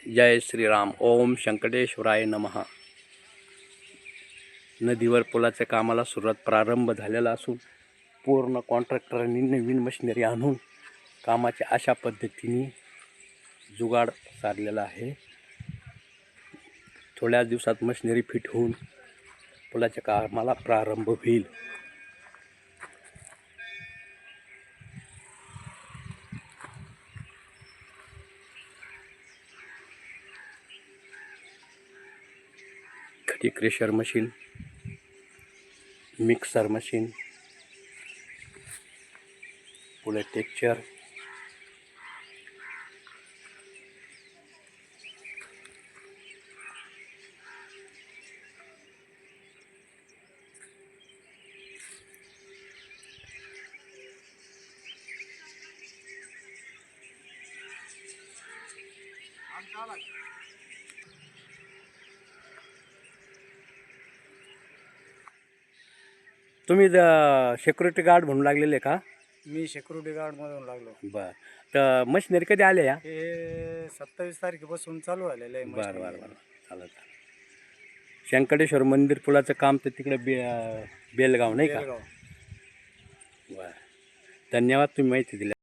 जय श्रीराम. ओम शंकटेश्वराय नमः. नदीवर पुलाच्या कामाला प्रारंभ झालेला असून पूर्ण कॉन्ट्रॅक्टरांनी नवीन मशिनरी आणून कामाच्या अशा पद्धतीने जुगाड सारलेला आहे. थोड्या दिवसात मशिनरी फिट होऊन पुलाच्या कामाला प्रारंभ होईल. खडी क्रेशर मशीन, मिक्सर मशीन, पुढे टेक्चर, तुम्ही सिक्युरिटी गार्ड म्हणून लागलेले का? मी सिक्युरिटी गार्ड मधून लागलो. बर. तर मशिनरी कधी आल्या या? हे 27 तारखेपासून चालू झालेलं आहे. बरं बरं बरं, चालेल. शंकटेश्वर मंदिर पुलाचं काम तर तिकडे बेलगाव नाही का? बेलगाव. बरं, धन्यवाद तुम्ही माहिती दिली.